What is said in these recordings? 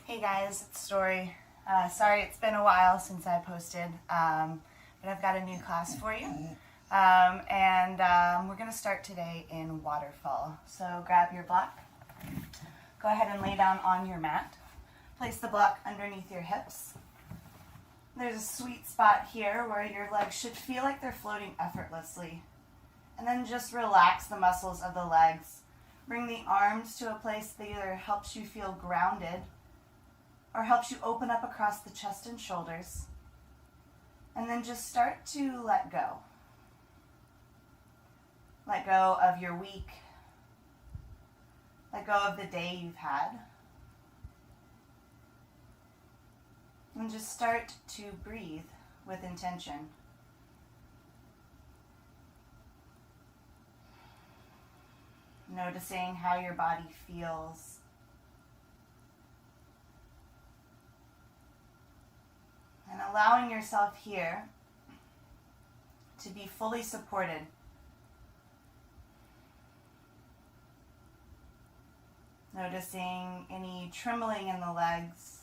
Hey guys, it's Story. Sorry it's been a while since I posted, but I've got a new class for you. We're going to start today in waterfall. So grab your block. Go ahead and lay down on your mat. Place the block underneath your hips. There's a sweet spot here where your legs should feel like they're floating effortlessly. And then just relax the muscles of the legs. Bring the arms to a place that either helps you feel grounded or helps you open up across the chest and shoulders. And then just start to let go. Let go of your week. Let go of the day you've had. And just start to breathe with intention. Noticing how your body feels. And allowing yourself here to be fully supported. Noticing any trembling in the legs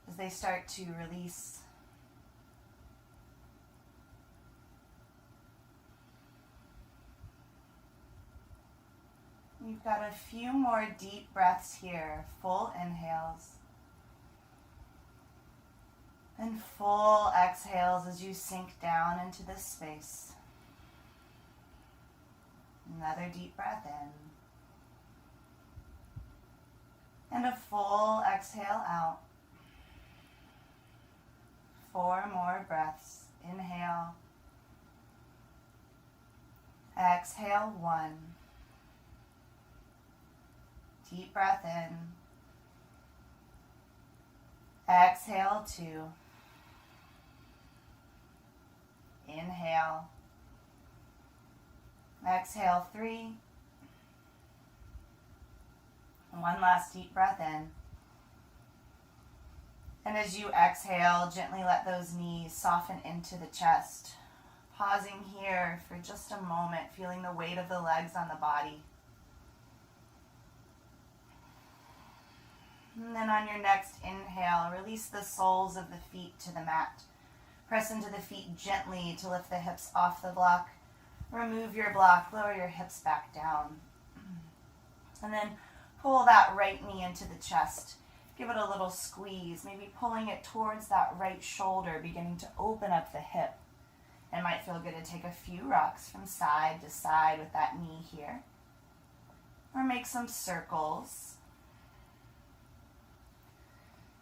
as they start to release. You've got a few more deep breaths here, full inhales. And full exhales as you sink down into this space. Another deep breath in. And a full exhale out. 4 more breaths. Inhale. Exhale, 1. Deep breath in. Exhale, 2. Inhale. Exhale, 3. One last deep breath in. And as you exhale, gently let those knees soften into the chest. Pausing here for just a moment, feeling the weight of the legs on the body. And then on your next inhale, release the soles of the feet to the mat. Press into the feet gently to lift the hips off the block. Remove your block, lower your hips back down. And then pull that right knee into the chest. Give it a little squeeze, maybe pulling it towards that right shoulder, beginning to open up the hip. It might feel good to take a few rocks from side to side with that knee here. Or make some circles.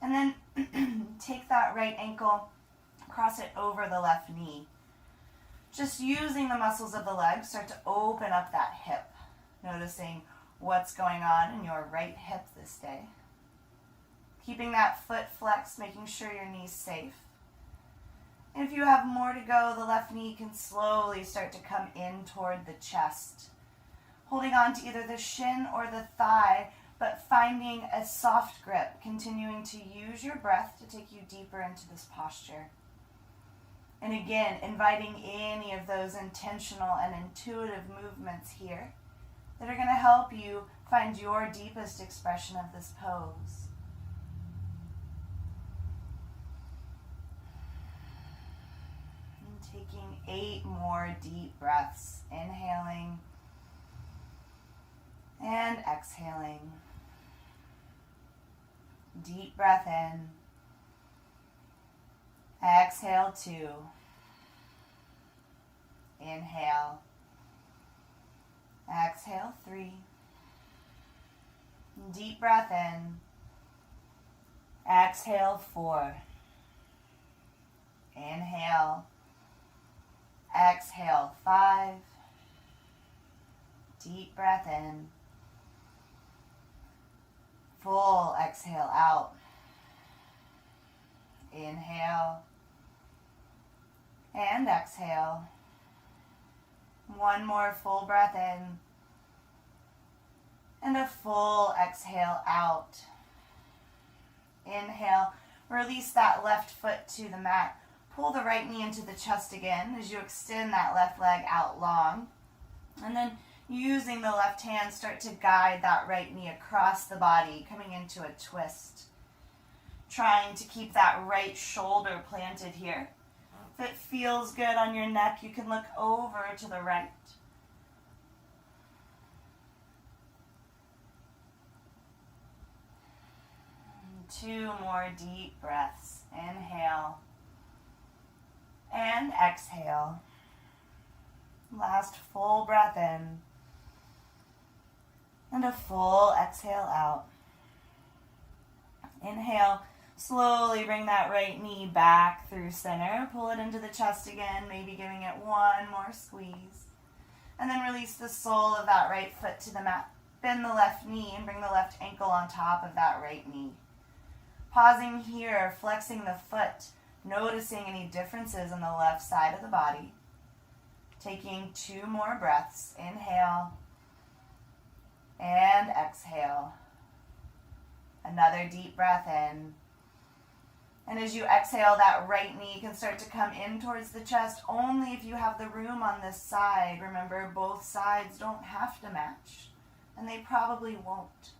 And then take that right ankle, cross it over the left knee. Just using the muscles of the legs, start to open up that hip. Noticing what's going on in your right hip this day. Keeping that foot flexed, making sure your knee's safe. And if you have more to go, the left knee can slowly start to come in toward the chest. Holding on to either the shin or the thigh, but finding a soft grip, continuing to use your breath to take you deeper into this posture. And again, inviting any of those intentional and intuitive movements here that are going to help you find your deepest expression of this pose. And taking 8 more deep breaths, inhaling and exhaling. Deep breath in. Exhale, 2. Inhale. Exhale, 3. Deep breath in. Exhale, 4. Inhale. Exhale, 5. Deep breath in. Full exhale out. Inhale. And exhale. 1 more full breath in. And a full exhale out. Inhale. Release that left foot to the mat. Pull the right knee into the chest again as you extend that left leg out long. And then Using the left hand, start to guide that right knee across the body, coming into a twist. Trying to keep that right shoulder planted here. If it feels good on your neck, you can look over to the right. Two more deep breaths. Inhale and exhale. Last full breath in and a full exhale out. Inhale, slowly bring that right knee back through center. Pull it into the chest again, maybe giving it one more squeeze. And then release the sole of that right foot to the mat. Bend the left knee and bring the left ankle on top of that right knee. Pausing here, flexing the foot, noticing any differences on the left side of the body. Taking two more breaths. Inhale and exhale. Another deep breath in. And as you exhale, that right knee can start to come in towards the chest only if you have the room on this side. Remember, both sides don't have to match, and they probably won't.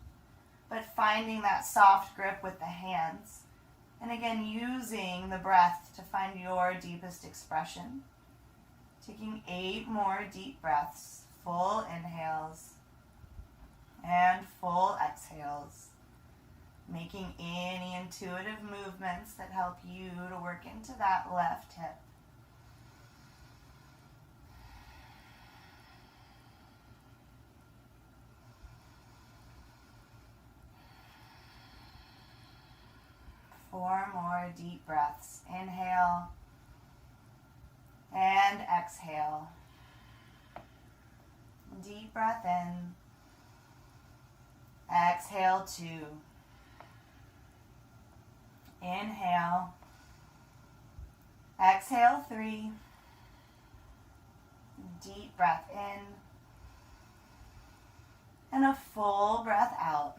But finding that soft grip with the hands. And again, using the breath to find your deepest expression. Taking 8 more deep breaths, full inhales and full exhales. Making any intuitive movements that help you to work into that left hip. Four more deep breaths. Inhale and exhale. Deep breath in. Exhale 2. Inhale. Exhale 3. Deep breath in. And a full breath out.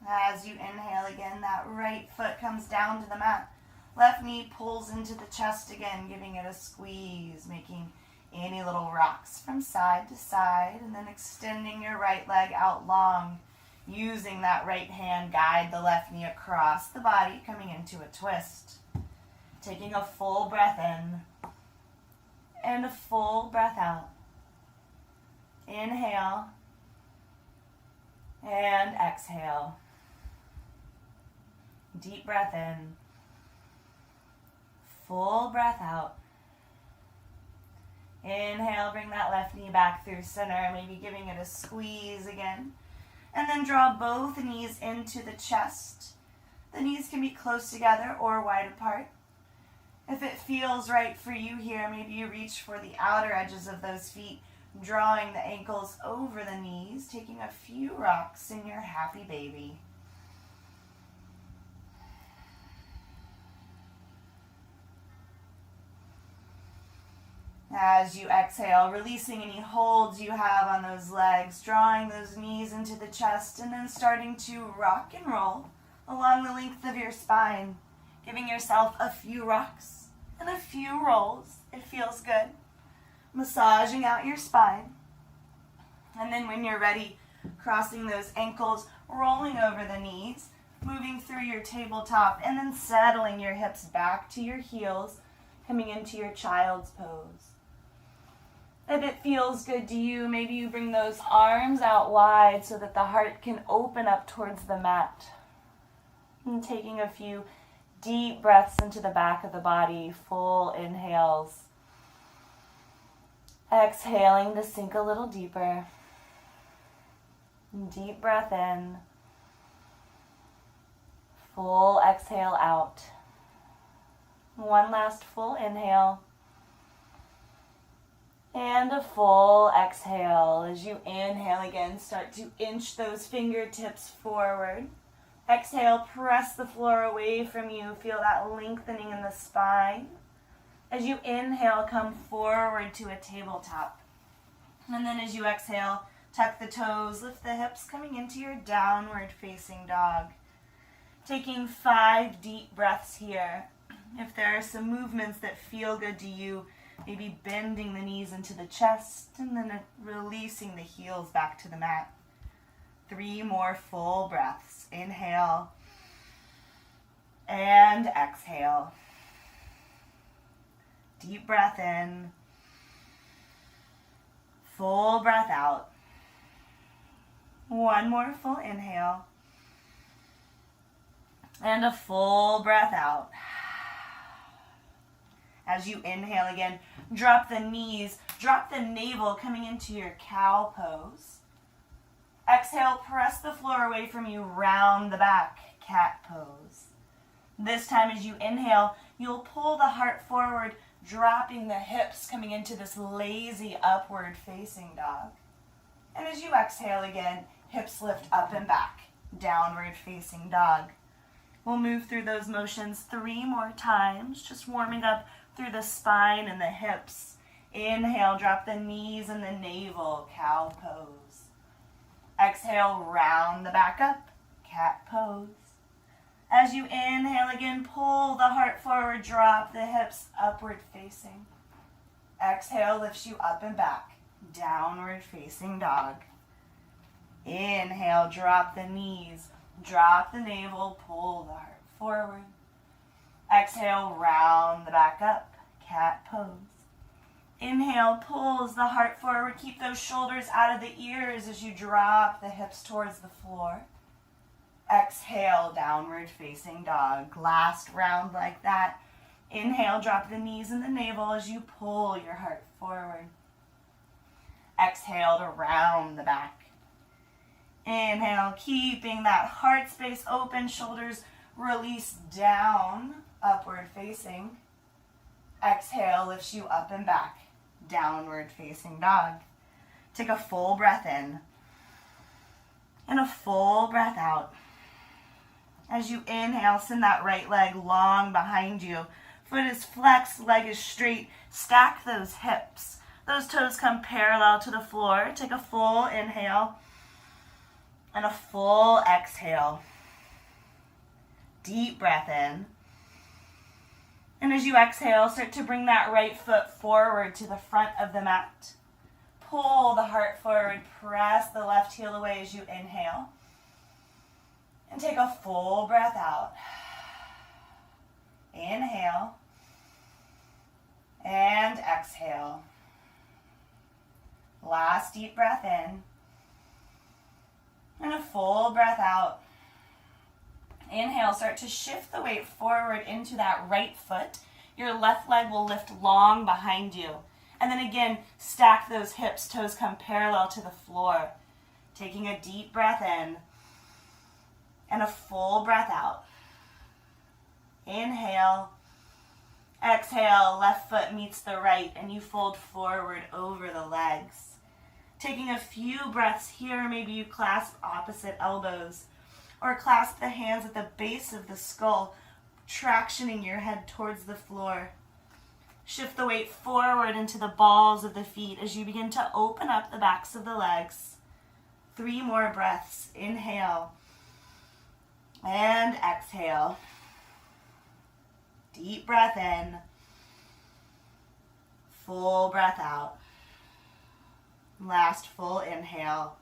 As you inhale again, that right foot comes down to the mat. Left knee pulls into the chest again, giving it a squeeze, making any little rocks from side to side, and then extending your right leg out long. Using that right hand, guide the left knee across the body, coming into a twist. Taking a full breath in and a full breath out. Inhale and exhale. Deep breath in. Full breath out. Inhale, bring that left knee back through center, maybe giving it a squeeze again. And then draw both knees into the chest. The knees can be close together or wide apart. If it feels right for you here, maybe you reach for the outer edges of those feet, drawing the ankles over the knees, taking a few rocks in your happy baby. As you exhale, releasing any holds you have on those legs, drawing those knees into the chest, and then starting to rock and roll along the length of your spine, giving yourself a few rocks and a few rolls. It feels good. Massaging out your spine. And then when you're ready, crossing those ankles, rolling over the knees, moving through your tabletop, and then settling your hips back to your heels, coming into your child's pose. If it feels good to you, maybe you bring those arms out wide so that the heart can open up towards the mat. And taking a few deep breaths into the back of the body, full inhales. Exhaling to sink a little deeper. Deep breath in. Full exhale out. One last full inhale. And a full exhale. As you inhale again, start to inch those fingertips forward. Exhale, press the floor away from you. Feel that lengthening in the spine. As you inhale, come forward to a tabletop. And then as you exhale, tuck the toes, lift the hips, coming into your downward facing dog. Taking 5 deep breaths here. If there are some movements that feel good to you, Maybe bending the knees into the chest and then releasing the heels back to the mat. 3 more full breaths. Inhale and exhale. Deep breath in. Full breath out. 1 more full inhale. And a full breath out. As you inhale again, drop the knees, drop the navel coming into your cow pose. Exhale, press the floor away from you, round the back, cat pose. This time as you inhale, you'll pull the heart forward, dropping the hips, coming into this lazy upward facing dog. And as you exhale again, hips lift up and back, downward facing dog. We'll move through those motions 3 more times, just warming up through the spine and the hips. Inhale, drop the knees and the navel, cow pose. Exhale, round the back up, cat pose. As you inhale again, pull the heart forward, drop the hips upward facing. Exhale, lifts you up and back, downward facing dog. Inhale, drop the knees, drop the navel, pull the heart forward. Exhale, round the back up, cat pose. Inhale, pulls the heart forward. Keep those shoulders out of the ears as you drop the hips towards the floor. Exhale, downward facing dog. Last round like that. Inhale, drop the knees and the navel as you pull your heart forward. Exhale to round the back. Inhale, keeping that heart space open, shoulders release down, upward facing. Exhale, lifts you up and back, downward facing dog. Take a full breath in and a full breath out. As you inhale, send that right leg long behind you. Foot is flexed, leg is straight. Stack those hips. Those toes come parallel to the floor. Take a full inhale and a full exhale. Deep breath in. And as you exhale, start to bring that right foot forward to the front of the mat. Pull the heart forward, press the left heel away as you inhale. And take a full breath out. Inhale. And exhale. Last deep breath in. And a full breath out. Inhale, start to shift the weight forward into that right foot. Your left leg will lift long behind you. And then again, stack those hips, toes come parallel to the floor. Taking a deep breath in and a full breath out. Inhale. Exhale, left foot meets the right and you fold forward over the legs. Taking a few breaths here, maybe you clasp opposite elbows or clasp the hands at the base of the skull, tractioning your head towards the floor. Shift the weight forward into the balls of the feet as you begin to open up the backs of the legs. 3 more breaths. Inhale and exhale. Deep breath in. Full breath out. Last full inhale.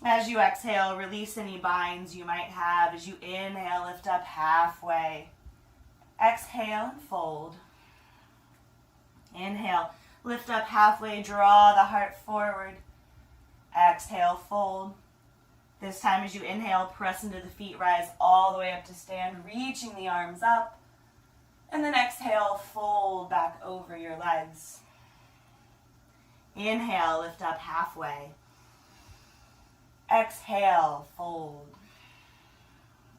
As you exhale, release any binds you might have. As you inhale, lift up halfway. Exhale and fold. Inhale, lift up halfway, draw the heart forward. Exhale, fold. This time as you inhale, press into the feet, rise all the way up to stand, reaching the arms up. And then exhale, fold back over your legs. Inhale, lift up halfway. Exhale, fold.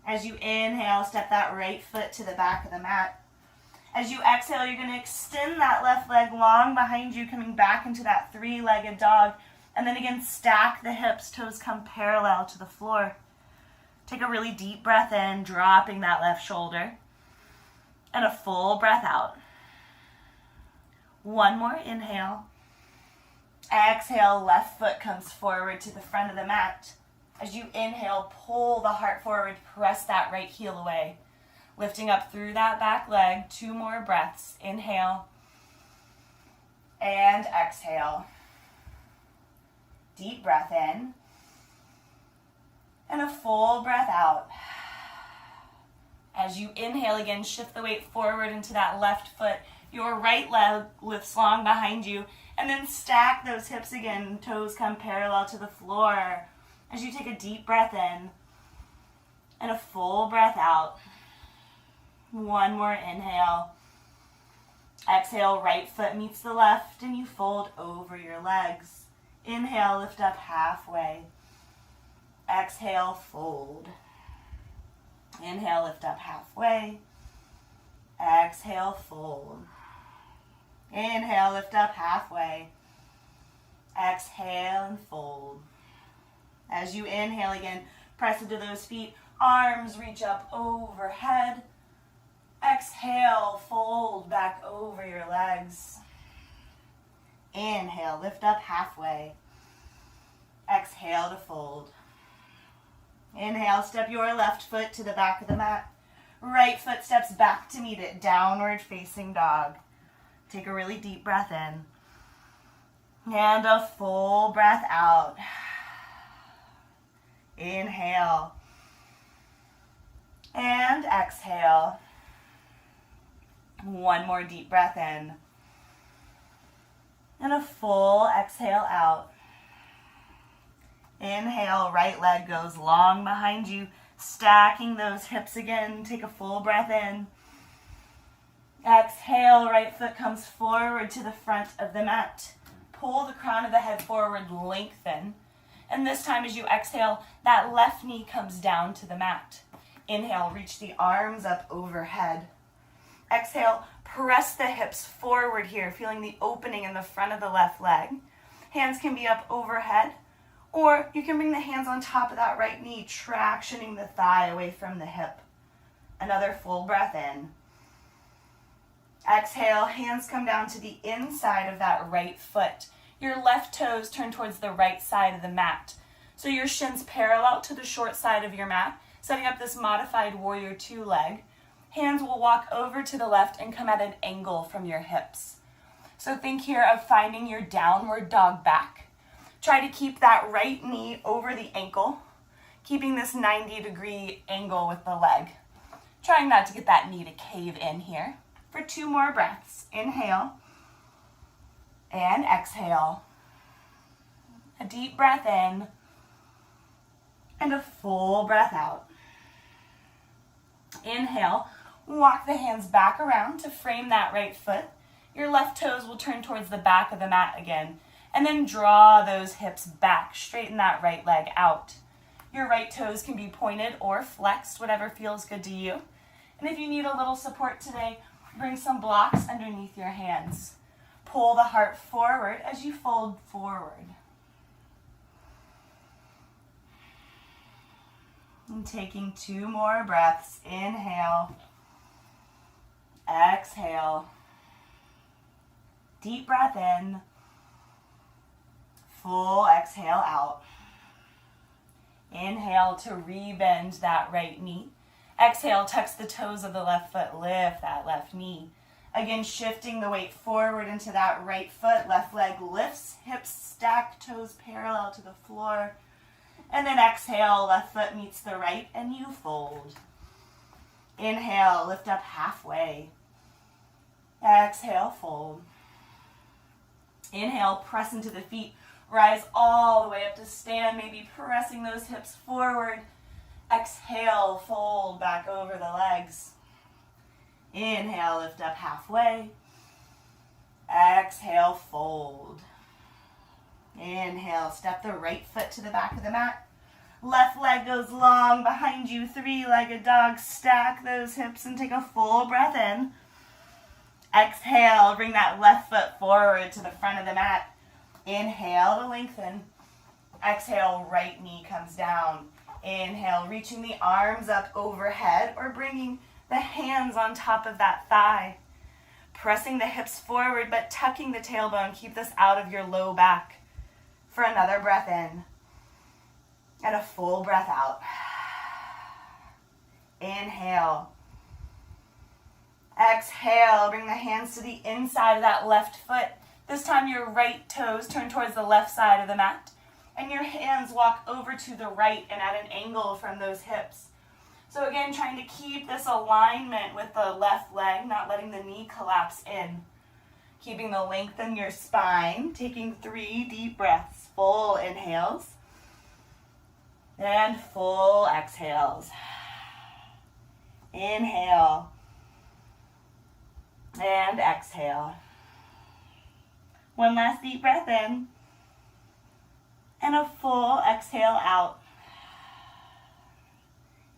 As you inhale, step that right foot to the back of the mat. As you exhale, you're going to extend that left leg long behind you, coming back into that 3-legged dog. And then again, stack the hips, toes come parallel to the floor. Take a really deep breath in, dropping that left shoulder. And a full breath out. 1 more inhale. Exhale, left foot comes forward to the front of the mat. As you inhale, pull the heart forward, press that right heel away. Lifting up through that back leg, 2 more breaths. Inhale And exhale. Deep breath in. And a full breath out. As you inhale again, shift the weight forward into that left foot. Your right leg lifts long behind you. And then stack those hips again. Toes come parallel to the floor. As you take a deep breath in. And a full breath out. One more inhale. Exhale, right foot meets the left and you fold over your legs. Inhale, lift up halfway. Exhale, fold. Inhale, lift up halfway. Exhale, fold. Inhale, lift up halfway. Exhale and fold. As you inhale again, press into those feet. Arms reach up overhead. Exhale, fold back over your legs. Inhale, lift up halfway. Exhale to fold. Inhale, step your left foot to the back of the mat. Right foot steps back to meet it, downward facing dog. Take a really deep breath in. And a full breath out. Inhale. And exhale. One more deep breath in. And a full exhale out. Inhale, right leg goes long behind you, stacking those hips again. Take a full breath in. Exhale, right foot comes forward to the front of the mat. Pull the crown of the head forward, lengthen. And this time as you exhale, that left knee comes down to the mat. Inhale, reach the arms up overhead. Exhale, press the hips forward here, feeling the opening in the front of the left leg. Hands can be up overhead, or you can bring the hands on top of that right knee, tractioning the thigh away from the hip. Another full breath in. Exhale, hands come down to the inside of that right foot. Your left toes turn towards the right side of the mat. So your shins parallel to the short side of your mat, setting up this modified warrior two leg. Hands will walk over to the left and come at an angle from your hips. So think here of finding your downward dog back. Try to keep that right knee over the ankle, keeping this 90-degree angle with the leg. Trying not to get that knee to cave in here. For 2 more breaths. Inhale and exhale. A deep breath in and a full breath out. Inhale. Walk the hands back around to frame that right foot. Your left toes will turn towards the back of the mat again. And then draw those hips back. Straighten that right leg out. Your right toes can be pointed or flexed, whatever feels good to you. And if you need a little support today, bring some blocks underneath your hands. Pull the heart forward as you fold forward. And taking 2 more breaths. Inhale. Exhale. Deep breath in. Full exhale out. Inhale to rebend that right knee. Exhale, tucks the toes of the left foot, lift that left knee. Again, shifting the weight forward into that right foot. Left leg lifts, hips stack, toes parallel to the floor. And then exhale, left foot meets the right and you fold. Inhale, lift up halfway. Exhale, fold. Inhale, press into the feet. Rise all the way up to stand, maybe pressing those hips forward. Exhale, fold back over the legs. Inhale, lift up halfway. Exhale, fold. Inhale, step the right foot to the back of the mat. Left leg goes long behind you, 3-legged dog. Stack those hips and take a full breath in. Exhale, bring that left foot forward to the front of the mat. Inhale to lengthen. Exhale, right knee comes down. Inhale, reaching the arms up overhead or bringing the hands on top of that thigh. Pressing the hips forward but tucking the tailbone. Keep this out of your low back. For another breath in. And a full breath out. Inhale. Exhale, bring the hands to the inside of that left foot. This time your right toes turn towards the left side of the mat, and your hands walk over to the right and at an angle from those hips. So again, trying to keep this alignment with the left leg, not letting the knee collapse in. Keeping the length in your spine, taking 3 deep breaths, full inhales, and full exhales. Inhale, and exhale. One last deep breath in, and a full exhale out.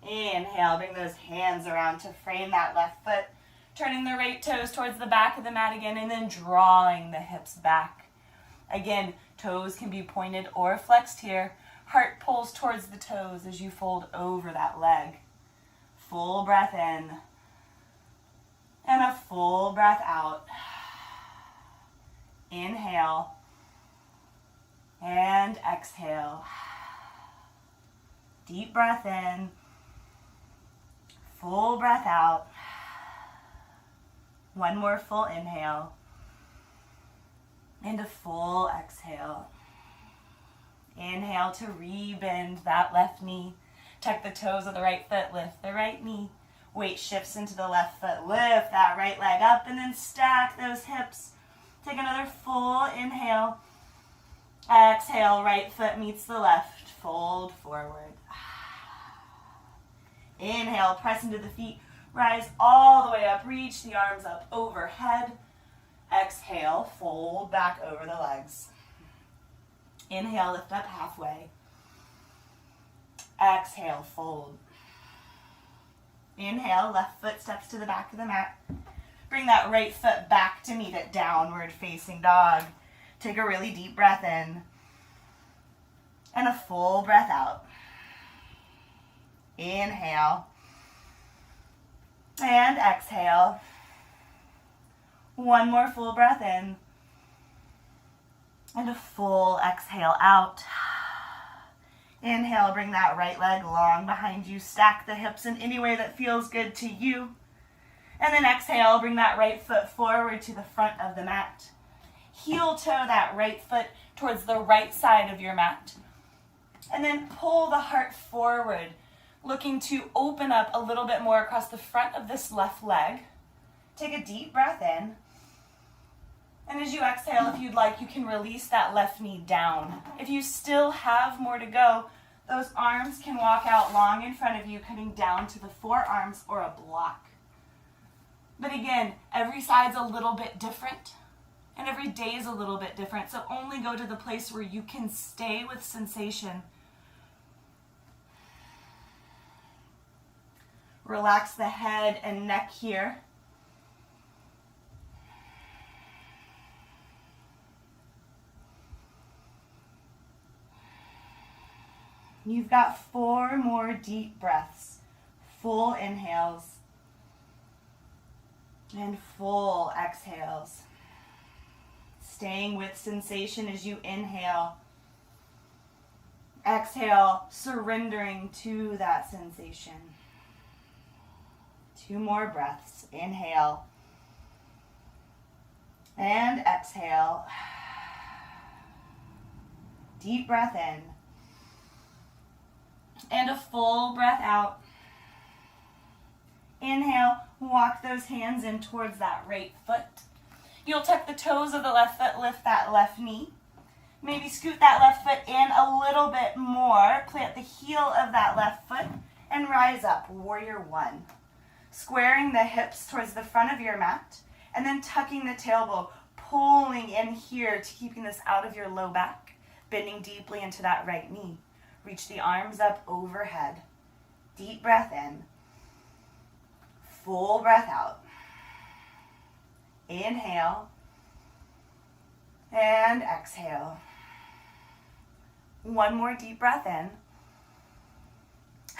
Inhale, bring those hands around to frame that left foot, turning the right toes towards the back of the mat again, and then drawing the hips back. Again, toes can be pointed or flexed here. Heart pulls towards the toes as you fold over that leg. Full breath in, and a full breath out. Inhale, and exhale. Deep breath in, full breath out. One more full inhale, and a full exhale. Inhale to rebend that left knee. Tuck the toes of the right foot, lift the right knee. Weight shifts into the left foot, lift that right leg up, and then stack those hips. Take another full inhale. Exhale, right foot meets the left, fold forward. Inhale, press into the feet, rise all the way up, reach the arms up overhead. Exhale, fold back over the legs. Inhale, lift up halfway. Exhale, fold. Inhale, left foot steps to the back of the mat. Bring that right foot back to meet it, downward facing dog. Take a really deep breath in, and a full breath out. Inhale, and exhale. One more full breath in, and a full exhale out. Inhale, bring that right leg long behind you. Stack the hips in any way that feels good to you. And then exhale, bring that right foot forward to the front of the mat. Heel toe that right foot towards the right side of your mat. And then pull the heart forward, looking to open up a little bit more across the front of this left leg. Take a deep breath in. And as you exhale, if you'd like, you can release that left knee down. If you still have more to go, those arms can walk out long in front of you, coming down to the forearms or a block. But again, every side's a little bit different, and every day is a little bit different, so only go to the place where you can stay with sensation. Relax the head and neck here. You've got 4 more deep breaths, full inhales, and full exhales. Staying with sensation as you inhale. Exhale, surrendering to that sensation. 2 more breaths. Inhale. And exhale. Deep breath in. And a full breath out. Inhale, walk those hands in towards that right foot. You'll tuck the toes of the left foot, lift that left knee. Maybe scoot that left foot in a little bit more. Plant the heel of that left foot and rise up, warrior 1. Squaring the hips towards the front of your mat and then tucking the tailbone, pulling in here to keeping this out of your low back, bending deeply into that right knee. Reach the arms up overhead. Deep breath in. Full breath out. Inhale. And exhale. 1 more deep breath in.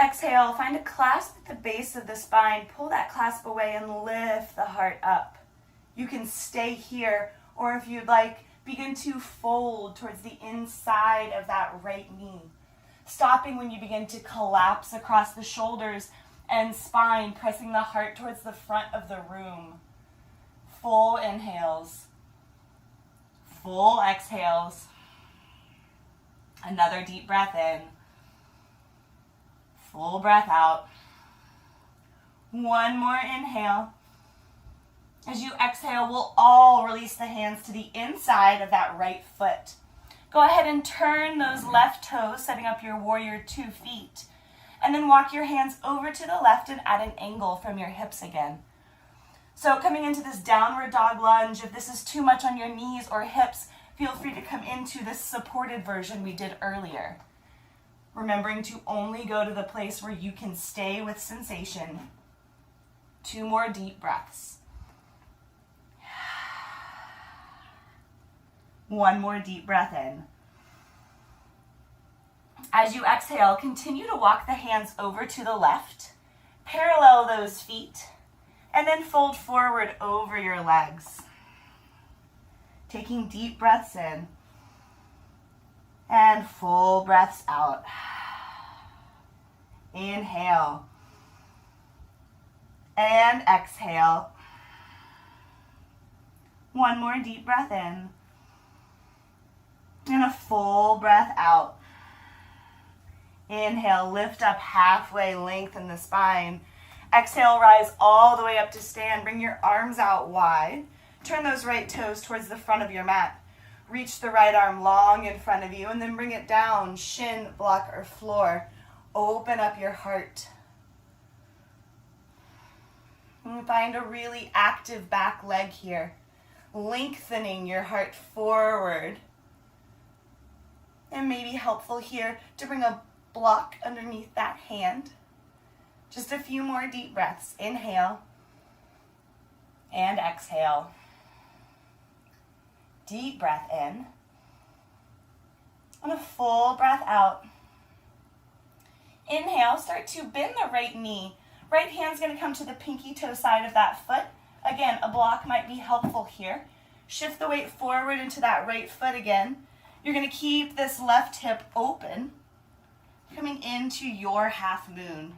Exhale, find a clasp at the base of the spine. Pull that clasp away and lift the heart up. You can stay here, or if you'd like, begin to fold towards the inside of that right knee. Stopping when you begin to collapse across the shoulders and spine, pressing the heart towards the front of the room. Full inhales. full exhales. Another deep breath in. Full breath out. One more inhale. As you exhale, we'll all release the hands to the inside of that right foot. Go ahead and turn those left toes, setting up your warrior 2 feet. And then walk your hands over to the left and at an angle from your hips again. So coming into this downward dog lunge, if this is too much on your knees or hips, feel free to come into this supported version we did earlier. Remembering to only go to the place where you can stay with sensation. 2 more deep breaths. 1 more deep breath in. As you exhale, continue to walk the hands over to the left, parallel those feet, and then fold forward over your legs. Taking deep breaths in and full breaths out. Inhale and exhale. 1 more deep breath in and a full breath out. Inhale, lift up halfway, lengthen the spine. Exhale, rise all the way up to stand. Bring your arms out wide. Turn those right toes towards the front of your mat. Reach the right arm long in front of you and then bring it down, shin, block, or floor. Open up your heart. And find a really active back leg here. Lengthening your heart forward. And maybe helpful here to bring a block underneath that hand. Just a few more deep breaths. Inhale and exhale. Deep breath in and a full breath out. Inhale, start to bend the right knee. Right hand's going to come to the pinky toe side of that foot. Again, a block might be helpful here. Shift the weight forward into that right foot again. You're going to keep this left hip open, coming into your half moon.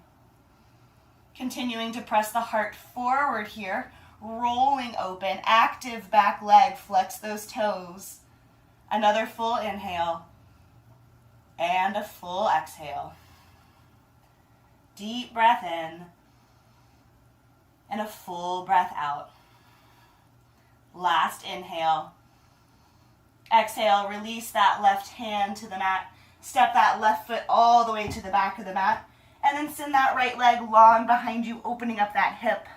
Continuing to press the heart forward here, rolling open, active back leg, flex those toes. Another full inhale and a full exhale. Deep breath in and a full breath out. Last inhale. Exhale, release that left hand to the mat. Step that left foot all the way to the back of the mat. And then send that right leg long behind you, opening up that hip.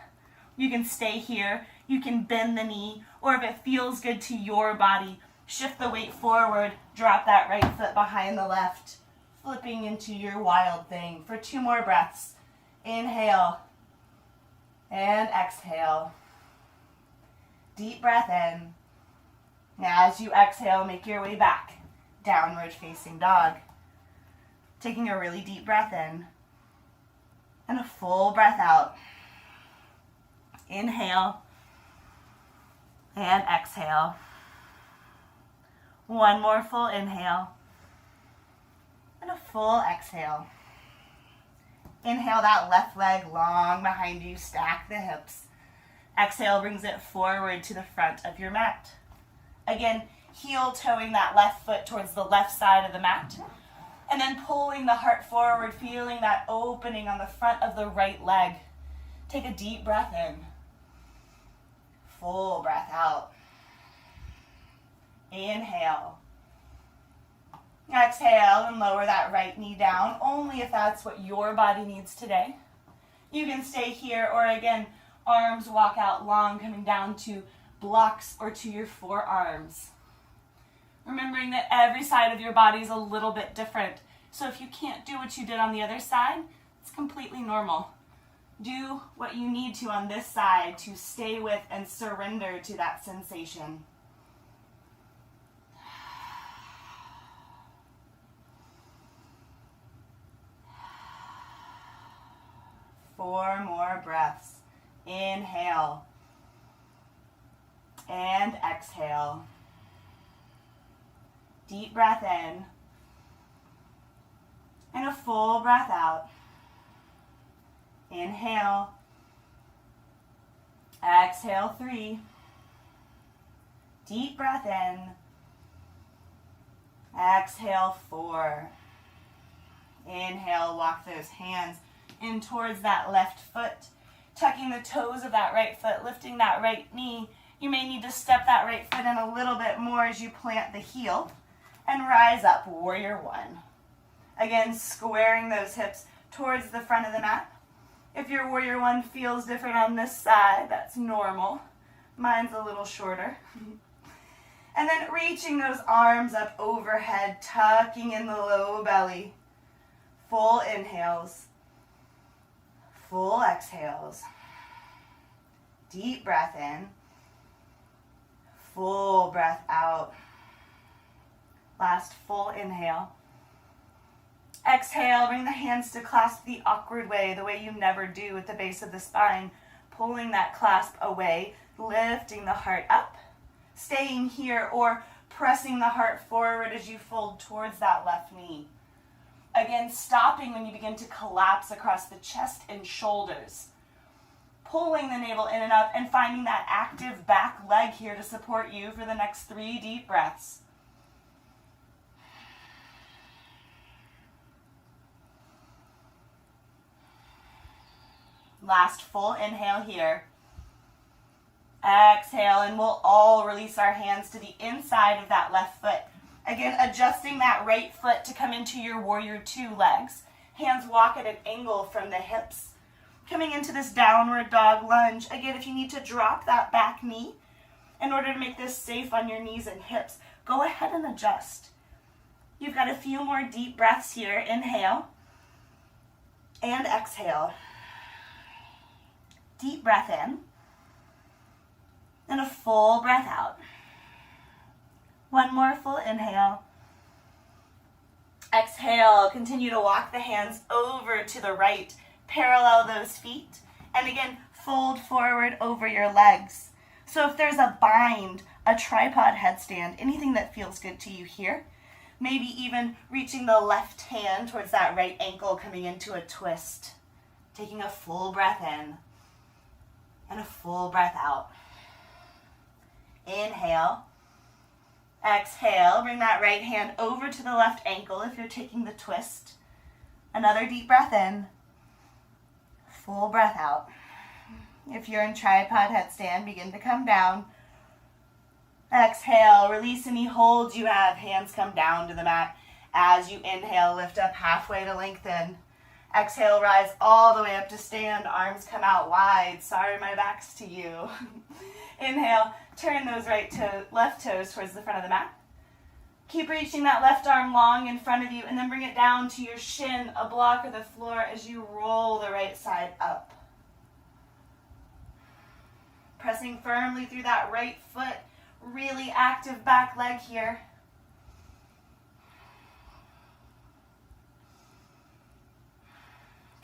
You can stay here. You can bend the knee. Or if it feels good to your body, shift the weight forward. Drop that right foot behind the left. Flipping into your wild thing for 2 more breaths. Inhale and exhale. Deep breath in. Now as you exhale, make your way back. Downward facing dog. Taking a really deep breath in and a full breath out. Inhale and exhale. 1 more full inhale and a full exhale. Inhale that left leg long behind you, stack the hips. Exhale brings it forward to the front of your mat. Again, heel toeing that left foot towards the left side of the mat. And then pulling the heart forward, feeling that opening on the front of the right leg. Take a deep breath in. Full breath out. Inhale. Exhale and lower that right knee down, only if that's what your body needs today. You can stay here, or again, arms walk out long, coming down to blocks or to your forearms. Remembering that every side of your body is a little bit different. So if you can't do what you did on the other side, it's completely normal. Do what you need to on this side to stay with and surrender to that sensation. Four more breaths. Inhale and exhale. Deep breath in and a full breath out. Inhale. Exhale 3. Deep breath in Exhale, 4. Inhale, walk those hands in towards that left foot, tucking the toes of that right foot, lifting that right knee. You may need to step that right foot in a little bit more as you plant the heel and rise up, warrior 1. Again, squaring those hips towards the front of the mat. If your warrior 1 feels different on this side, that's normal. Mine's a little shorter. And then reaching those arms up overhead, tucking in the low belly. Full inhales, full exhales. Deep breath in, full breath out. Last full inhale. Exhale, bring the hands to clasp the awkward way, the way you never do at the base of the spine. Pulling that clasp away, lifting the heart up, staying here, or pressing the heart forward as you fold towards that left knee. Again, stopping when you begin to collapse across the chest and shoulders. Pulling the navel in and up and finding that active back leg here to support you for the next 3 deep breaths. Last full inhale here. Exhale, and we'll all release our hands to the inside of that left foot. Again, adjusting that right foot to come into your warrior 2 legs. Hands walk at an angle from the hips. Coming into this downward dog lunge. Again, if you need to drop that back knee in order to make this safe on your knees and hips, go ahead and adjust. You've got a few more deep breaths here. Inhale and exhale. Deep breath in and a full breath out. One more full inhale. Exhale, continue to walk the hands over to the right. Parallel those feet. And again, fold forward over your legs. So if there's a bind, a tripod headstand, anything that feels good to you here, maybe even reaching the left hand towards that right ankle, coming into a twist. Taking a full breath in and a full breath out. Inhale. Exhale, bring that right hand over to the left ankle if you're taking the twist. Another deep breath in. Full breath out. If you're in tripod headstand, begin to come down. Exhale, release any holds you have. Hands come down to the mat. As you inhale, lift up halfway to lengthen. Exhale, rise all the way up to stand. Arms come out wide. Sorry, my back's to you. Inhale, turn those left toes towards the front of the mat. Keep reaching that left arm long in front of you, and then bring it down to your shin, a block of the floor, as you roll the right side up. Pressing firmly through that right foot. Really active back leg here.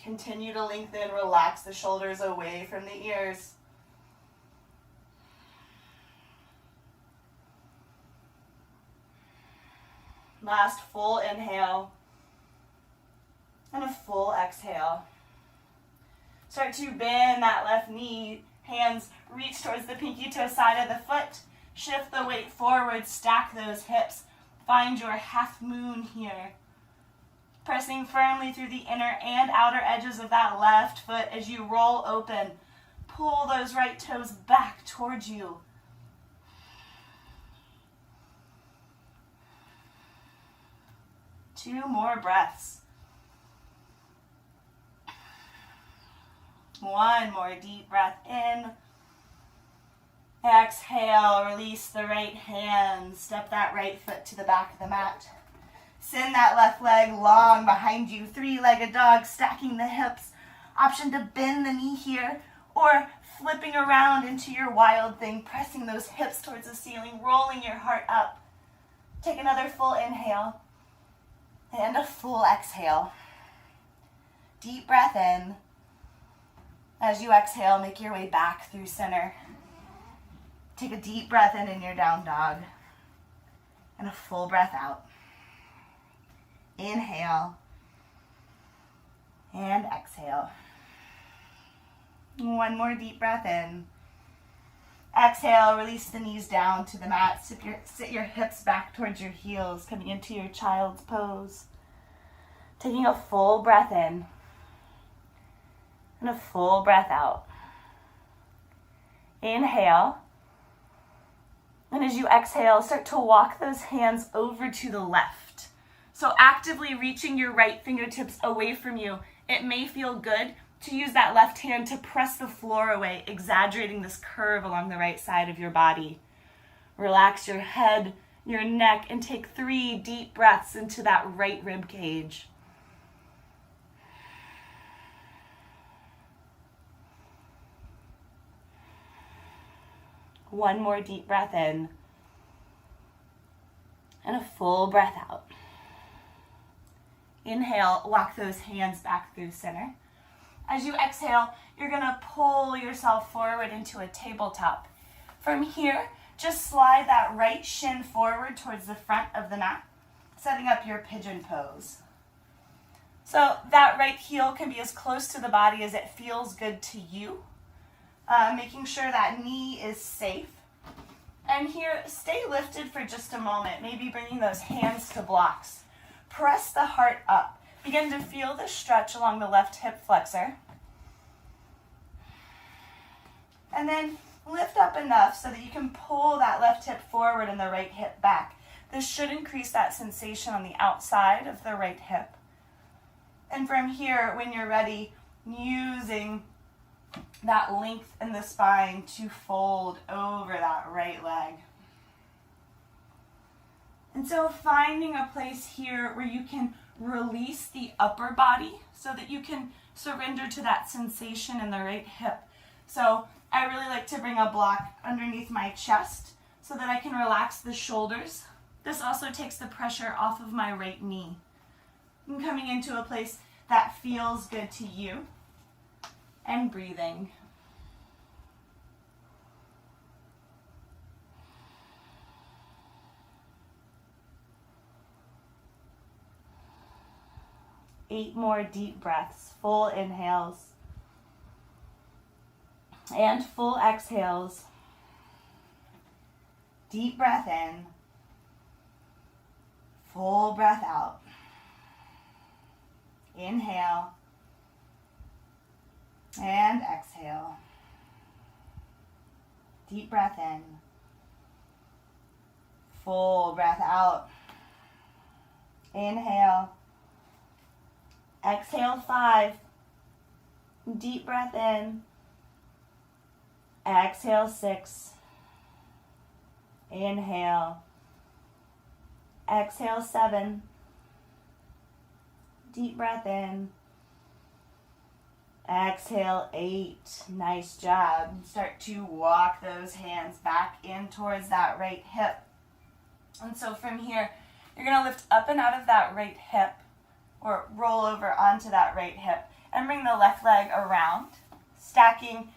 Continue to lengthen, relax the shoulders away from the ears. Last full inhale and a full exhale. Start to bend that left knee. Hands reach towards the pinky toe side of the foot. Shift the weight forward, stack those hips. Find your half moon here. Pressing firmly through the inner and outer edges of that left foot as you roll open. Pull those right toes back towards you. Two more breaths. One more deep breath in. Exhale, release the right hand. Step that right foot to the back of the mat. Send that left leg long behind you. 3-legged dog, stacking the hips. Option to bend the knee here, or flipping around into your wild thing, pressing those hips towards the ceiling, rolling your heart up. Take another full inhale and a full exhale. Deep breath in. As you exhale, make your way back through center. Take a deep breath in your down dog and a full breath out. Inhale and exhale. One more deep breath in. Exhale, release the knees down to the mat. Sit your hips back towards your heels, coming into your child's pose. Taking a full breath in and a full breath out. Inhale. And as you exhale, start to walk those hands over to the left. So actively reaching your right fingertips away from you. It may feel good to use that left hand to press the floor away, exaggerating this curve along the right side of your body. Relax your head, your neck, and take 3 deep breaths into that right rib cage. One more deep breath in and a full breath out. Inhale, walk those hands back through center. As you exhale, you're going to pull yourself forward into a tabletop. From here, just slide that right shin forward towards the front of the mat, setting up your pigeon pose. So that right heel can be as close to the body as it feels good to you, making sure that knee is safe. And here, stay lifted for just a moment, maybe bringing those hands to blocks. Press the heart up. Begin to feel the stretch along the left hip flexor. And then lift up enough so that you can pull that left hip forward and the right hip back. This should increase that sensation on the outside of the right hip. And from here, when you're ready, using that length in the spine to fold over that right leg. And so finding a place here where you can release the upper body so that you can surrender to that sensation in the right hip. So I really like to bring a block underneath my chest so that I can relax the shoulders. This also takes the pressure off of my right knee. I'm coming into a place that feels good to you and breathing. Eight more deep breaths, full inhales and full exhales. Deep breath in, full breath out. Inhale and exhale. Deep breath in, full breath out. Inhale. Exhale 5. Deep breath in. Exhale 6. Inhale. Exhale 7. Deep breath in. Exhale 8. Nice job. Start to walk those hands back in towards that right hip. And so from here, you're going to lift up and out of that right hip, or roll over onto that right hip, and bring the left leg around, stacking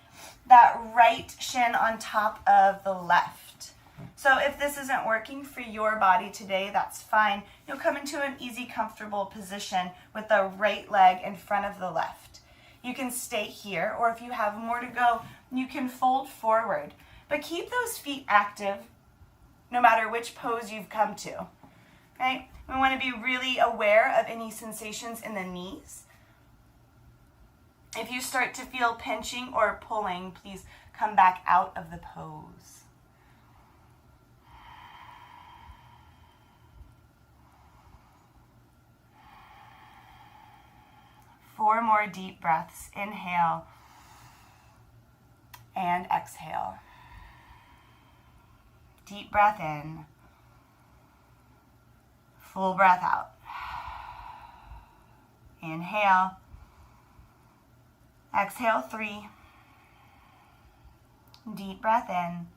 that right shin on top of the left. So if this isn't working for your body today, that's fine. You'll come into an easy, comfortable position with the right leg in front of the left. You can stay here, or if you have more to go, you can fold forward. But keep those feet active no matter which pose you've come to. Okay? We want to be really aware of any sensations in the knees. If you start to feel pinching or pulling, please come back out of the pose. Four more deep breaths. Inhale and exhale. Deep breath in. Full breath out. Inhale. Exhale 3. Deep breath in.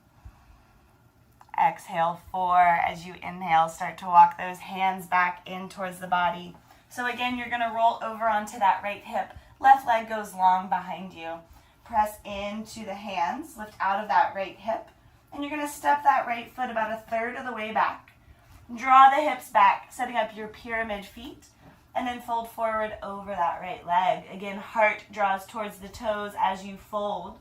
Exhale 4. As you inhale, start to walk those hands back in towards the body. So again, you're going to roll over onto that right hip. Left leg goes long behind you. Press into the hands. Lift out of that right hip. And you're going to step that right foot about a third of the way back. Draw the hips back, setting up your pyramid feet, and then fold forward over that right leg. Again, heart draws towards the toes as you fold.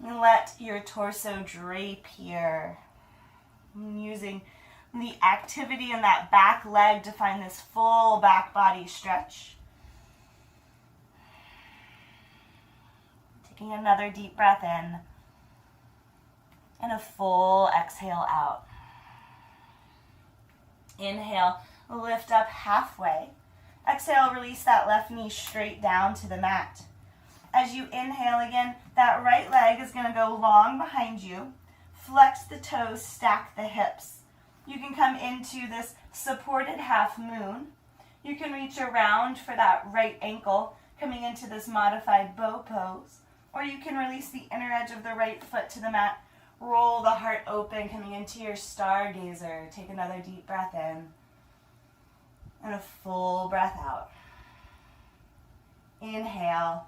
And let your torso drape here. I'm using the activity in that back leg to find this full back body stretch. Taking another deep breath in. And a full exhale out. Inhale, lift up halfway. Exhale, release that left knee straight down to the mat. As you inhale again, that right leg is going to go long behind you. Flex the toes, stack the hips. You can come into this supported half moon. You can reach around for that right ankle, coming into this modified bow pose. Or you can release the inner edge of the right foot to the mat. Roll the heart open, coming into your stargazer. Take another deep breath in. And a full breath out. Inhale.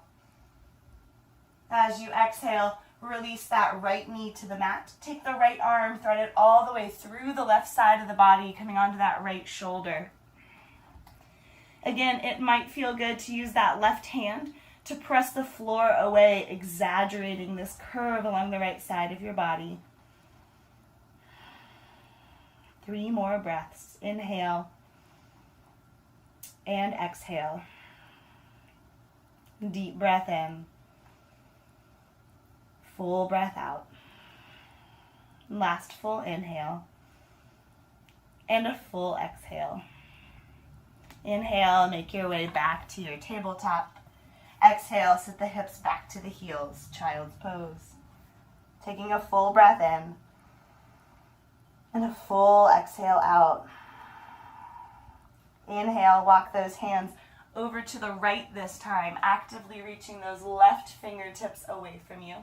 As you exhale, release that right knee to the mat. Take the right arm, thread it all the way through the left side of the body, coming onto that right shoulder. Again, it might feel good to use that left hand to press the floor away, exaggerating this curve along the right side of your body. 3 more breaths. Inhale and exhale. Deep breath in. Full breath out. Last full inhale. And a full exhale. Inhale, make your way back to your tabletop. Exhale, sit the hips back to the heels, child's pose. Taking a full breath in. And a full exhale out. Inhale, walk those hands over to the right this time, actively reaching those left fingertips away from you.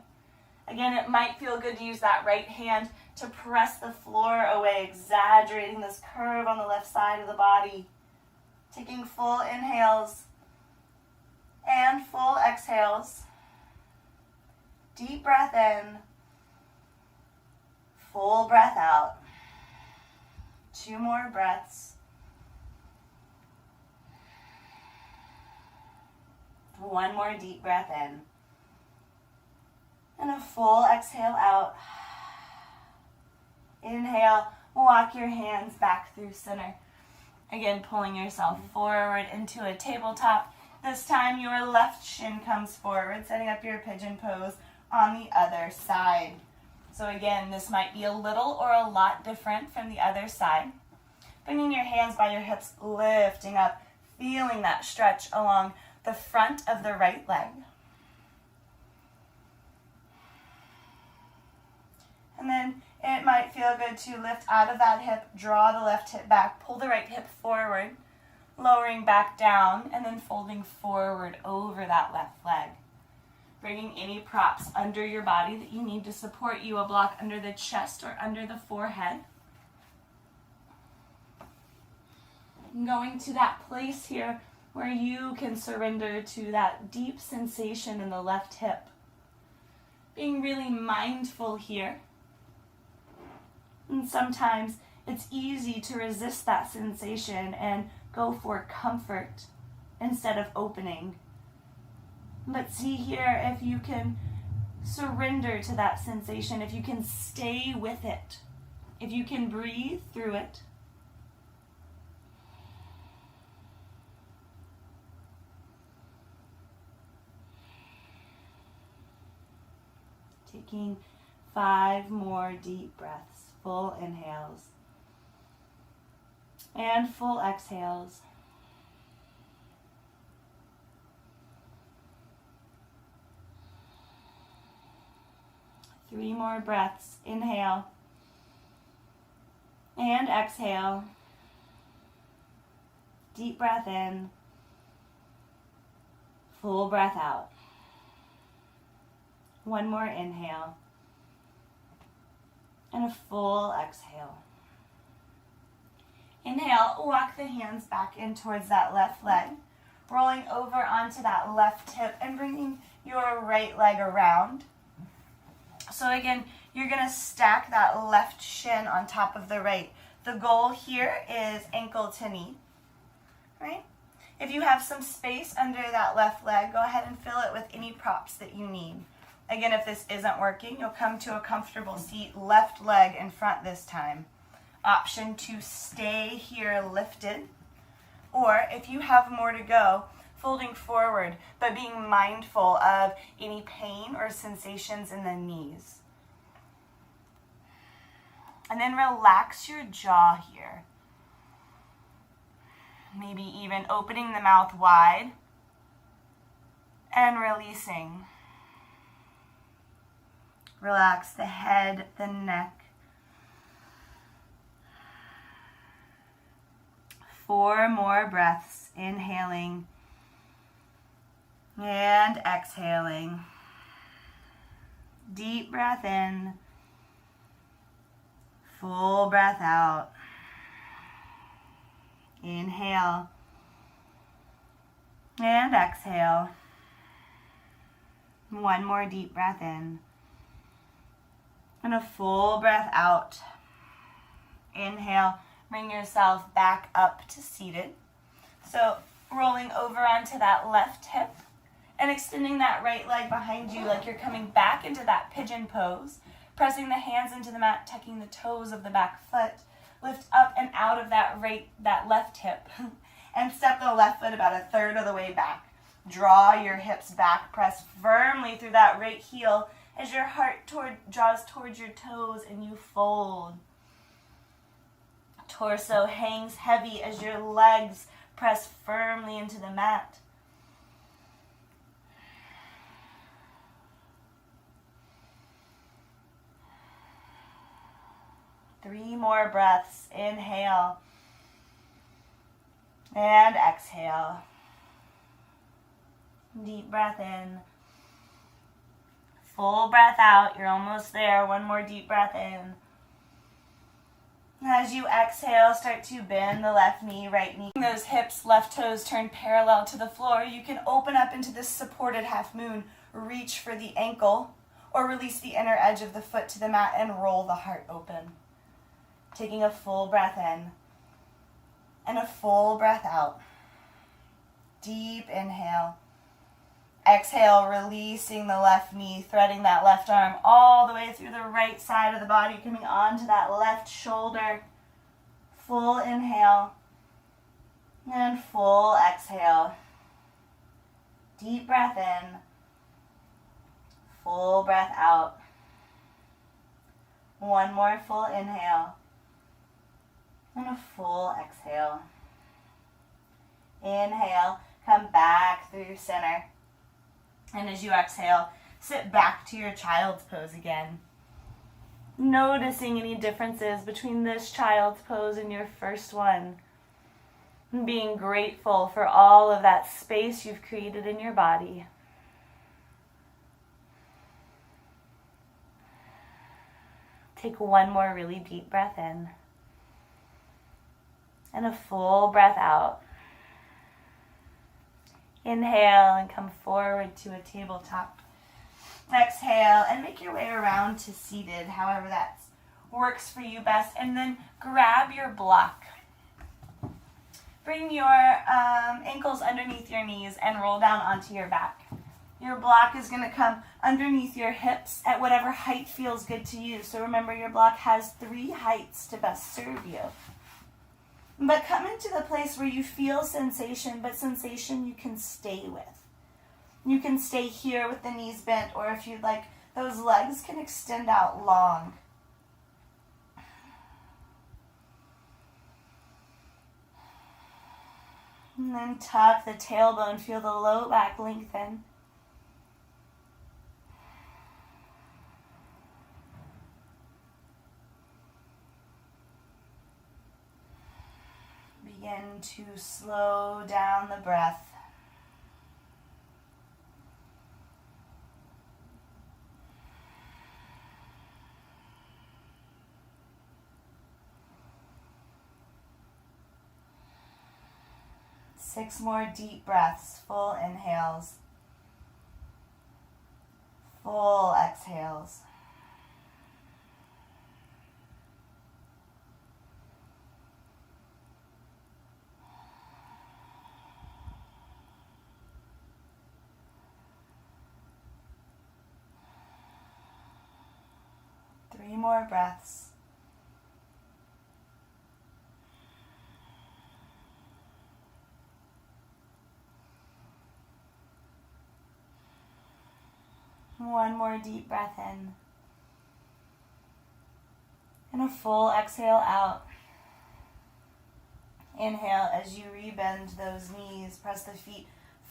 Again, it might feel good to use that right hand to press the floor away, exaggerating this curve on the left side of the body. Taking full inhales and full exhales. Deep breath in, full breath out. 2 more breaths. 1 more deep breath in. And a full exhale out. Inhale, walk your hands back through center. Again, pulling yourself forward into a tabletop. This time your left shin comes forward, setting up your pigeon pose on the other side. So again, this might be a little or a lot different from the other side. Bringing your hands by your hips, lifting up, feeling that stretch along the front of the right leg. And then it might feel good to lift out of that hip, draw the left hip back, pull the right hip forward, lowering back down, and then folding forward over that left leg. Bringing any props under your body that you need to support you, a block under the chest or under the forehead. And going to that place here where you can surrender to that deep sensation in the left hip. Being really mindful here. And sometimes it's easy to resist that sensation and go for comfort instead of opening. But see here if you can surrender to that sensation, if you can stay with it, if you can breathe through it. Taking 5 more deep breaths, full inhales and full exhales. Three more breaths, inhale and exhale. Deep breath in, full breath out. 1 more inhale and a full exhale. Inhale, walk the hands back in towards that left leg, rolling over onto that left hip and bringing your right leg around. So again, you're going to stack that left shin on top of the right. The goal here is ankle to knee, right? If you have some space under that left leg, go ahead and fill it with any props that you need. Again, if this isn't working, you'll come to a comfortable seat, left leg in front this time. Option to stay here lifted, or if you have more to go, folding forward, but being mindful of any pain or sensations in the knees. And then relax your jaw here. Maybe even opening the mouth wide and releasing. Relax the head, the neck. 4 more breaths, inhaling and exhaling. Deep breath in, full breath out. Inhale and exhale. 1 more deep breath in and a full breath out. Inhale, bring yourself back up to seated. So rolling over onto that left hip and extending that right leg behind you like you're coming back into that pigeon pose. Pressing the hands into the mat, tucking the toes of the back foot. Lift up and out of that left hip. And step the left foot about 1/3 of the way back. Draw your hips back. Press firmly through that right heel as your heart draws towards your toes and you fold. Torso hangs heavy as your legs press firmly into the mat. Three more breaths. Inhale and exhale. Deep breath in. Full breath out. You're almost there. 1 more deep breath in. As you exhale, start to bend the left knee, right knee. Those hips, left toes turn parallel to the floor. You can open up into this supported half moon. Reach for the ankle or release the inner edge of the foot to the mat and roll the heart open. Taking a full breath in and a full breath out. Deep inhale. Exhale, releasing the left knee, threading that left arm all the way through the right side of the body, coming onto that left shoulder. Full inhale and full exhale. Deep breath in, full breath out. 1 more full inhale and a full exhale. Inhale, come back through center. And as you exhale, sit back to your child's pose again. Noticing any differences between this child's pose and your first one. And being grateful for all of that space you've created in your body. Take 1 more really deep breath in. And a full breath out. Inhale and come forward to a tabletop. Exhale and make your way around to seated, however that works for you best. And then grab your block. Bring your ankles underneath your knees and roll down onto your back. Your block is going to come underneath your hips at whatever height feels good to you. So remember, your block has 3 heights to best serve you. But come into the place where you feel sensation, but sensation you can stay with. You can stay here with the knees bent, or if you'd like, those legs can extend out long. And then tuck the tailbone, feel the low back lengthen. Begin to slow down the breath. Six more deep breaths, full inhales, full exhales. more breaths. One more deep breath in. And a full exhale out. Inhale as you rebend those knees. Press the feet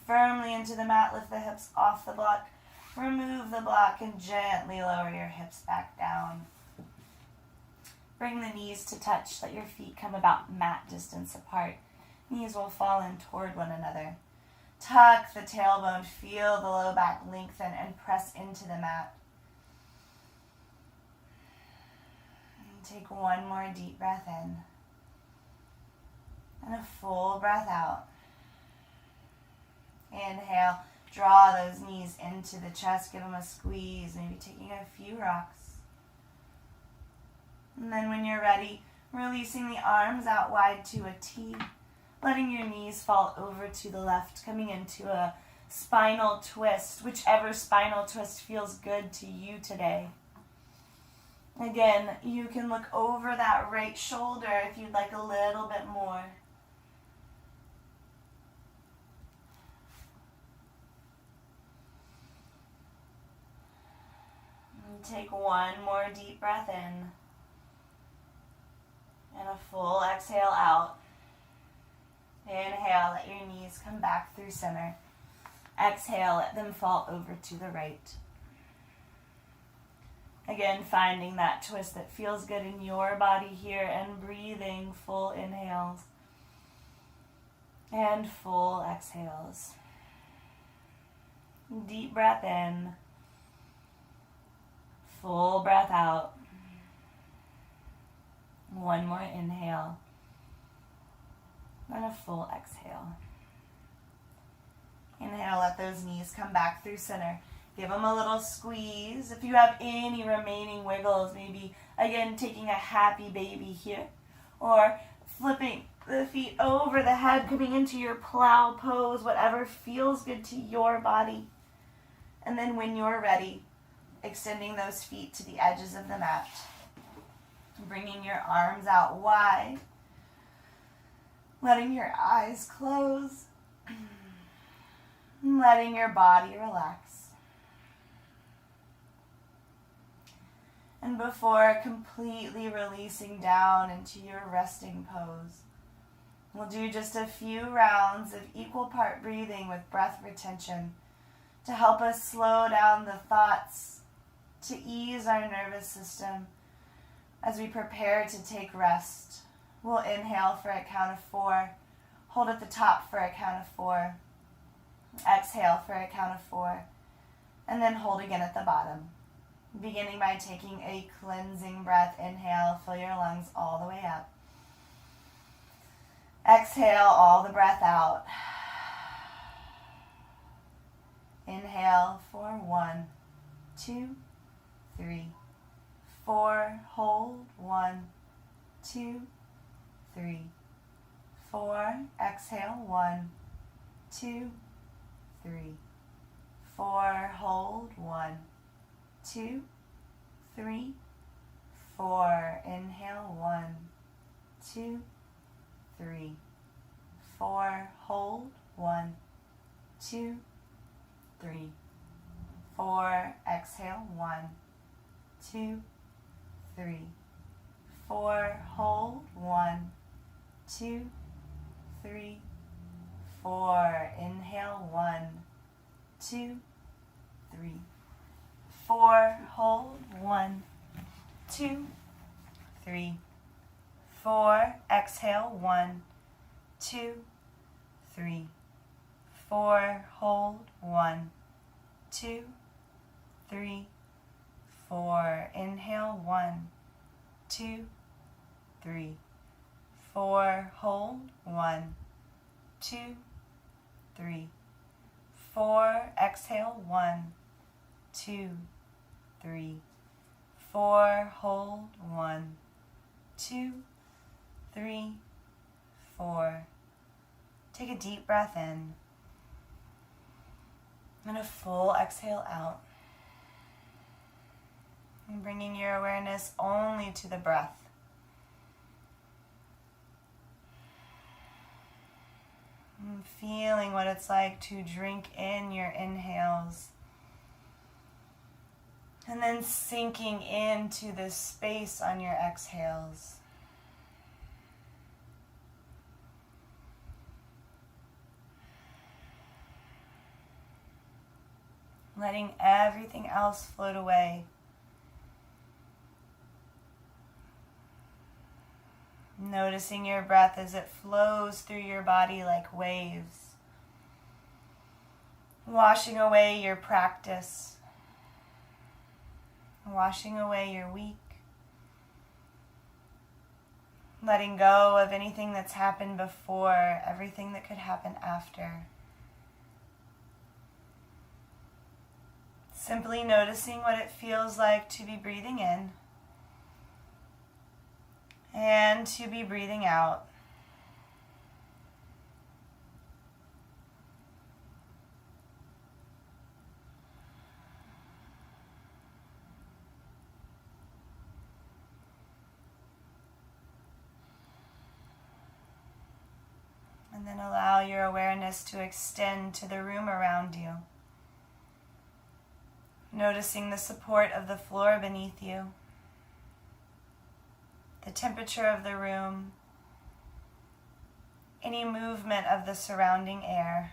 firmly into the mat. Lift the hips off the block. Remove the block and gently lower your hips back down. Bring the knees to touch. Let your feet come about mat distance apart. Knees will fall in toward one another. Tuck the tailbone. Feel the low back lengthen and press into the mat. And take one more deep breath in. And a full breath out. Inhale, draw those knees into the chest, give them a squeeze, maybe taking a few rocks. And then when you're ready, releasing the arms out wide to a T, letting your knees fall over to the left, coming into a spinal twist, whichever spinal twist feels good to you today. Again, you can look over that right shoulder if you'd like a little bit more. Take one more deep breath in and a full exhale out. Inhale, let your knees come back through center. Exhale, let them fall over to the right. Again, finding that twist that feels good in your body here and breathing full inhales and full exhales. Deep breath in. Full breath out. One more inhale. And a full exhale. Inhale, let those knees come back through center. Give them a little squeeze. If you have any remaining wiggles, maybe, again, taking a happy baby here. Or flipping the feet over the head, coming into your plow pose, whatever feels good to your body. And then when you're ready, extending those feet to the edges of the mat. Bringing your arms out wide. Letting your eyes close. Letting your body relax. And before completely releasing down into your resting pose, we'll do just a few rounds of equal part breathing with breath retention to help us slow down the thoughts, to ease our nervous system as we prepare to take rest. We'll inhale for a count of 4, hold at the top for a count of 4, exhale for a count of 4, and then hold again at the bottom. Beginning by taking a cleansing breath. Inhale, fill your lungs all the way up. Exhale all the breath out. Inhale for 1, 2, 3, 4, hold, 1, 2, 3, 4, exhale, 1, 2, 3, 4, hold, 1, 2, 3, 4, inhale, 1, 2, 3, 4, hold, 1, 2, 3, 4, exhale, 1, 2, 3, 4, hold, 1, 2, 3, 4, inhale, 1, 2, 3, 4, hold, 1, 2, 3, 4, exhale, 1, 2, 3, 4, hold, 1, 2, 3, 4, inhale, 1, 2, 3, 4, hold, 1, 2, 3, 4, exhale, 1, 2, 3, 4, hold, 1, 2, 3, 4. Take a deep breath in and a full exhale out. And bringing your awareness only to the breath. And feeling what it's like to drink in your inhales. And then sinking into this space on your exhales. Letting everything else float away. Noticing your breath as it flows through your body like waves. Washing away your practice. Washing away your week. Letting go of anything that's happened before, everything that could happen after. Simply noticing what it feels like to be breathing in and to be breathing out. And then allow your awareness to extend to the room around you. Noticing the support of the floor beneath you, the temperature of the room, any movement of the surrounding air.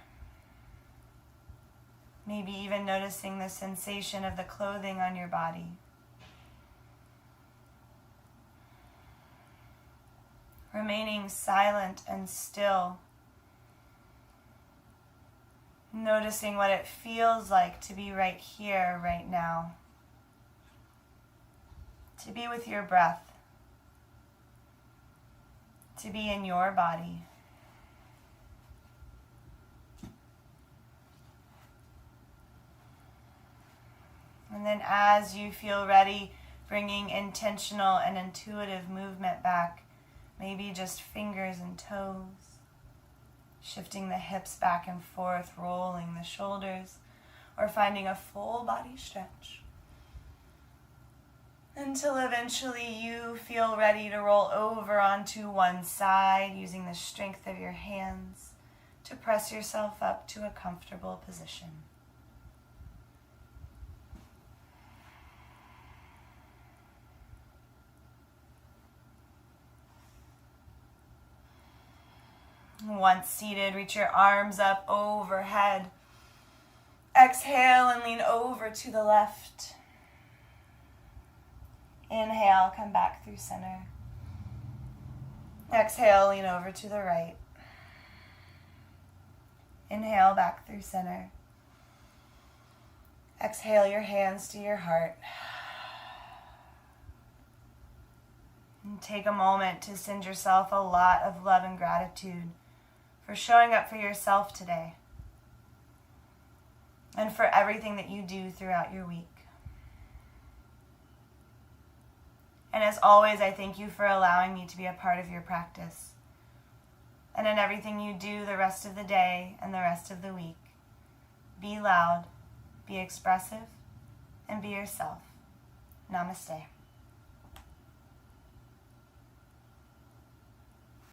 Maybe even noticing the sensation of the clothing on your body. Remaining silent and still. Noticing what it feels like to be right here, right now. To be with your breath. To be in your body. And then as you feel ready, bringing intentional and intuitive movement back. Maybe just fingers and toes. Shifting the hips back and forth, rolling the shoulders, or finding a full body stretch. Until eventually you feel ready to roll over onto one side, using the strength of your hands to press yourself up to a comfortable position. Once seated, reach your arms up overhead. Exhale and lean over to the left. Inhale, come back through center. Exhale, lean over to the right. Inhale, back through center. Exhale your hands to your heart. And take a moment to send yourself a lot of love and gratitude for showing up for yourself today and for everything that you do throughout your week. And as always, I thank you for allowing me to be a part of your practice. And in everything you do the rest of the day and the rest of the week, be loud, be expressive, and be yourself. Namaste.